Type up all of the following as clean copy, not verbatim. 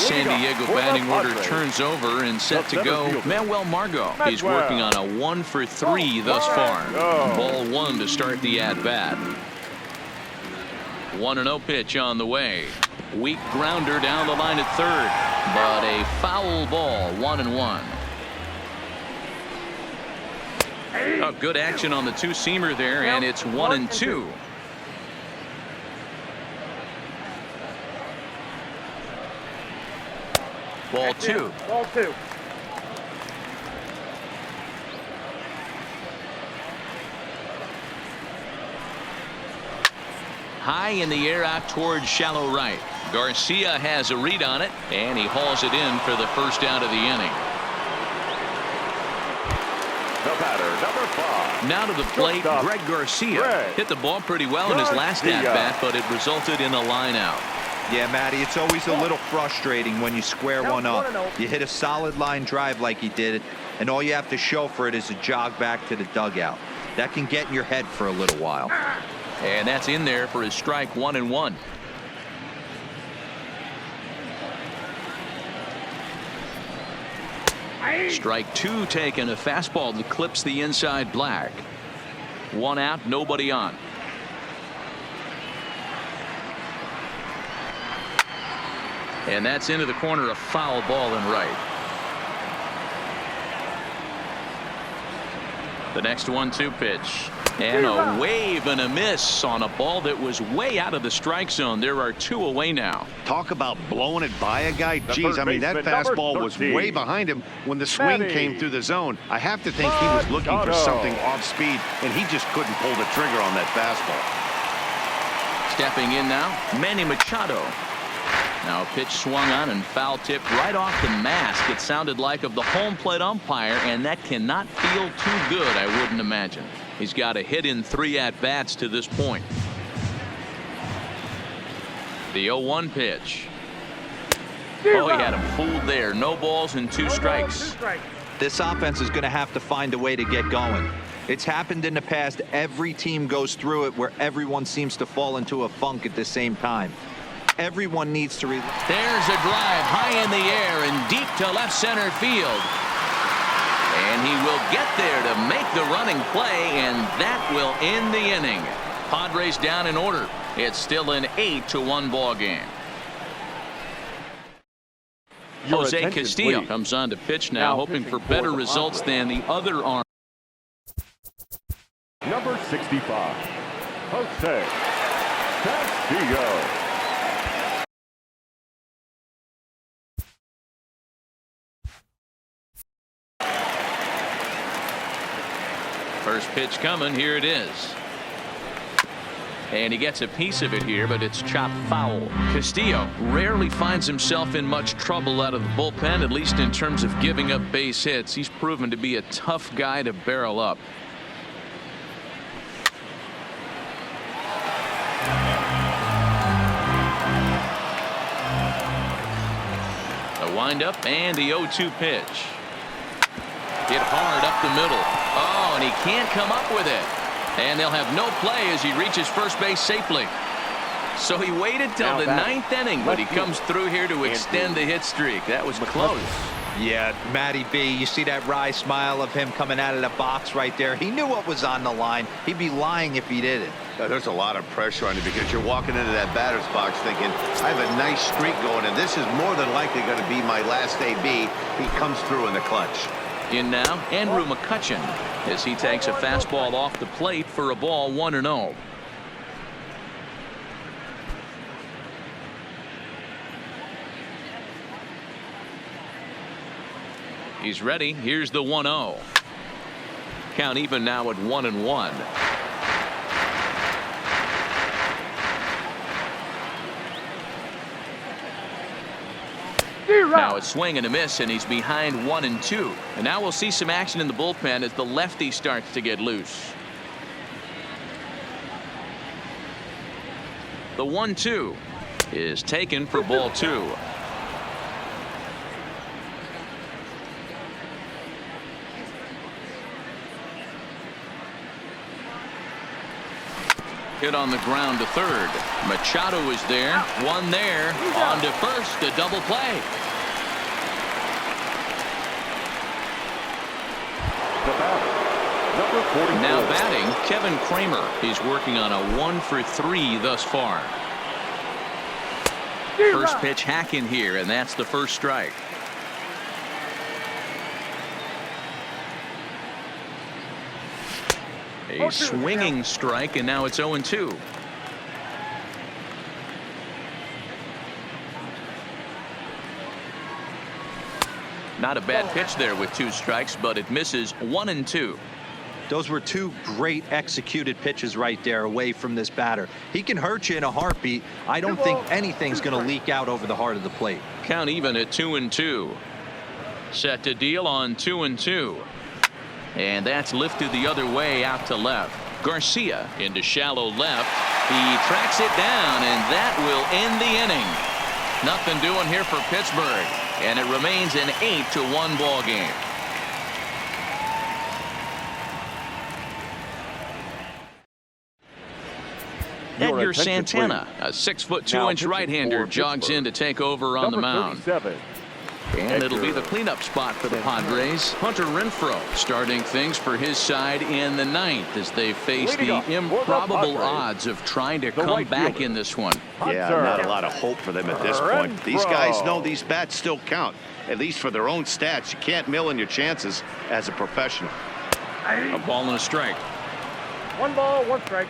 San Diego batting order turns over and set to go. Manuel Margot. He's working on a 1-for-3 thus far. Ball 1 to start the at-bat. 1-0 pitch on the way. Weak grounder down the line at third, but a foul ball. 1-1. Oh, good action on the two-seamer there, and it's 1-2. Ball 2. High in the air out towards shallow right. Garcia has a read on it, and he hauls it in for the first out of the inning. The batter, number 5. Now to the plate, Greg Garcia. Hit the ball pretty well in his last at-bat, but it resulted in a line out. Yeah, Matty, it's always a little frustrating when you square one up. You hit a solid line drive like he did, and all you have to show for it is a jog back to the dugout. That can get in your head for a little while. And that's in there for his strike. 1-1. Strike 2 taken. A fastball that clips the inside black. 1 out, nobody on. And that's into the corner, a foul ball in right. The next 1-2 pitch. And a wave and a miss on a ball that was way out of the strike zone. There are 2 away now. Talk about blowing it by a guy. Geez, I mean, that fastball was way behind him when the swing came through the zone. I have to think he was looking for something off speed, and he just couldn't pull the trigger on that fastball. Stepping in now, Manny Machado. Now a pitch swung on and foul tipped right off the mask. It sounded like of the home plate umpire, and that cannot feel too good, I wouldn't imagine. He's got a hit in 3 at-bats to this point. The 0-1 pitch. Oh, he had him fooled there. No balls and 2 strikes. This offense is going to have to find a way to get going. It's happened in the past. Every team goes through it where everyone seems to fall into a funk at the same time. Everyone needs to. There's a drive high in the air and deep to left center field. And he will get there to make the running play, and that will end the inning. Padres down in order. It's still an 8-1 ball game. Jose Castillo comes on to pitch now, hoping for better results than the other arm. Number 65, Jose Castillo. First pitch coming. Here it is. And he gets a piece of it here, but it's chopped foul. Castillo rarely finds himself in much trouble out of the bullpen, at least in terms of giving up base hits. He's proven to be a tough guy to barrel up. A windup and the 0-2 pitch. Hit hard up the middle. Oh, and he can't come up with it. And they'll have no play as he reaches first base safely. So he waited till the 9th inning, but he comes through here to extend the hit streak. That was close. Yeah, Matty B, you see that wry smile of him coming out of the box right there. He knew what was on the line. He'd be lying if he didn't. There's a lot of pressure on you because you're walking into that batter's box thinking, I have a nice streak going, and this is more than likely going to be my last AB. He comes through in the clutch. In now, Andrew McCutchen as he takes a fastball off the plate for a ball. 1-0. He's ready. Here's the 1-0. Count even now at 1-1. Now a swing and a miss, and he's behind 1-2. And now we'll see some action in the bullpen as the lefty starts to get loose. The 1-2 is taken for ball 2. Hit on the ground to third. Machado is there. One there. On to first. A double play. The batter, number 44. Now batting, Kevin Kramer. He's working on a 1 for 3 thus far. First pitch hacking here, and that's the first strike. A swinging strike, and now it's 0-2. Not a bad pitch there with 2 strikes, but it misses 1-2. Those were 2 great executed pitches right there away from this batter. He can hurt you in a heartbeat. I don't think anything's going to leak out over the heart of the plate. Count even at 2-2. Set to deal on 2-2. And that's lifted the other way out to left. Garcia into shallow left. He tracks it down, and that will end the inning. Nothing doing here for Pittsburgh, and it remains an 8-1 ball game. Edgar Santana, a 6'2" right-hander, jogs in to take over on the mound. And it'll be the cleanup spot for the Padres. Hunter Renfroe starting things for his side in the 9th as they face the improbable odds of trying to come back in this one. Yeah, not a lot of hope for them at this point. These guys know these bats still count, at least for their own stats. You can't mill in your chances as a professional. A ball and a strike. 1 ball, 1 strike.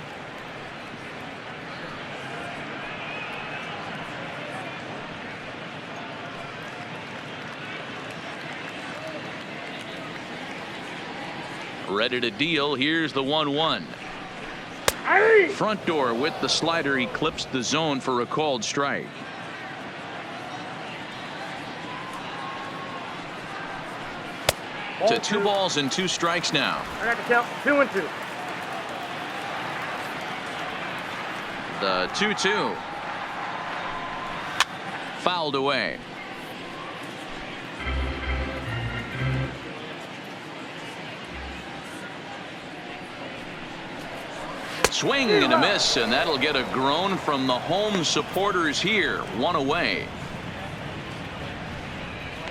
Ready to deal. Here's the 1-1. Front door with the slider. He clips the zone for a called strike. To 2 balls and 2 strikes now. I got to count 2-2. The 2-2. Fouled away. Swing and a miss, and that'll get a groan from the home supporters here. 1 away.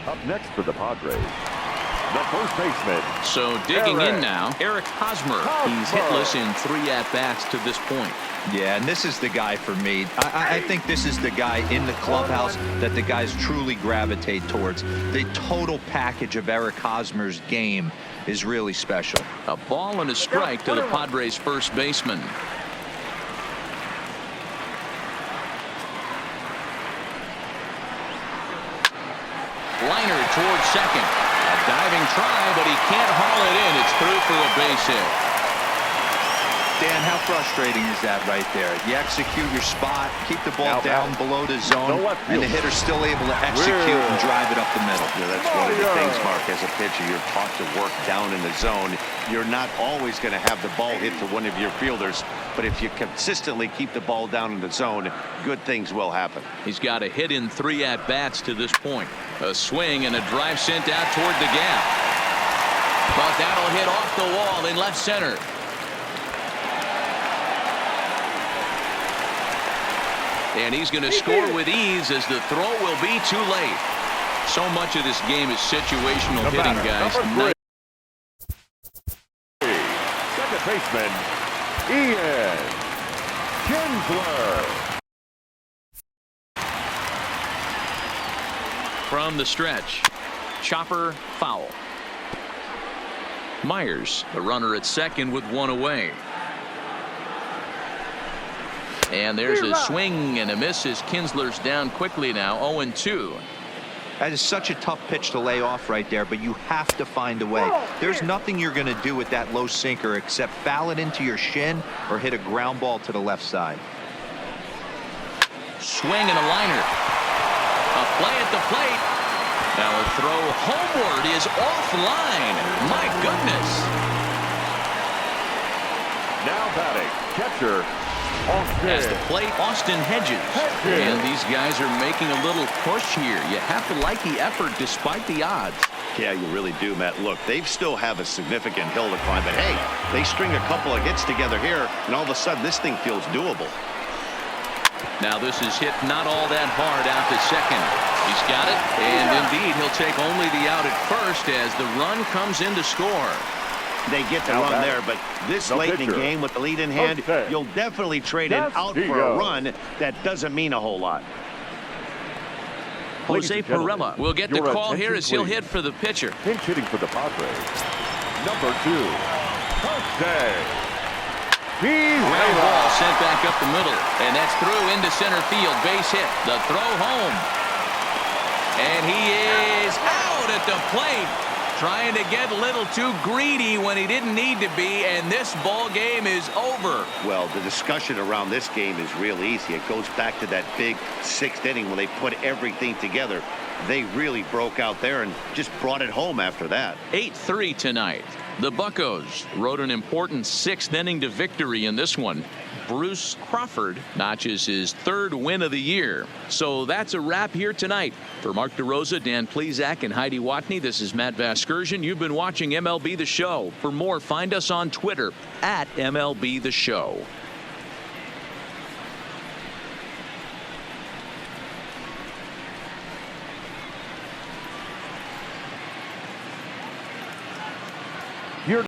Up next for the Padres, the first baseman. So digging in now, Eric Hosmer. He's hitless in 3 at-bats to this point. Yeah, and this is the guy for me. I think this is the guy in the clubhouse that the guys truly gravitate towards. The total package of Eric Hosmer's game is really special. A ball and a strike to the Padres' first baseman. Liner towards second. A diving try, but he can't haul it in. It's through for a base hit. Dan, how frustrating is that right there? You execute your spot, keep the ball down below the zone, and the hitter's still able to execute and drive it up the middle. Yeah, that's one of the things, Mark, as a pitcher, you're taught to work down in the zone. You're not always going to have the ball hit to one of your fielders, but if you consistently keep the ball down in the zone, good things will happen. He's got a hit in 3 at-bats to this point. A swing and a drive sent out toward the gap. But that'll hit off the wall in left center. And he's going to score with ease as the throw will be too late. So much of this game is situational hitting, guys. Second baseman, Ian Kinsler. From the stretch, chopper foul. Myers, the runner at second with 1 away. And there's a swing and a miss as Kinsler's down quickly now. 0-2. That is such a tough pitch to lay off right there, but you have to find a way. There's nothing you're going to do with that low sinker except foul it into your shin or hit a ground ball to the left side. Swing and a liner. A play at the plate. Now a throw homeward is offline. My goodness. Now batting, catcher Austin. As the plate, Austin Hedges. And these guys are making a little push here. You have to like the effort despite the odds. Yeah, you really do, Matt. Look, they still have a significant hill to climb, but hey, they string a couple of hits together here, and all of a sudden this thing feels doable. Now this is hit not all that hard out to second. He's got it, and indeed he'll take only the out at first as the run comes in to score. They get the run there, but this late in the game with the lead in hand, you'll definitely trade an out for a run. That doesn't mean a whole lot. Jose Pirela will get the call here as he'll hit for the pitcher. Pinch hitting for the Padres. Number 2, Jose. Ground ball sent back up the middle, and that's through into center field. Base hit. The throw home. And he is out at the plate. Trying to get a little too greedy when he didn't need to be, and this ball game is over. Well, the discussion around this game is real easy. It goes back to that big 6th inning when they put everything together. They really broke out there and just brought it home after that. 8-3 tonight. The Buccos rode an important 6th inning to victory in this one. Bruce Crawford notches his 3rd win of the year. So that's a wrap here tonight. For Mark DeRosa, Dan Plesac, and Heidi Watney, this is Matt Vasgersian. You've been watching MLB The Show. For more, find us on Twitter @MLB The Show.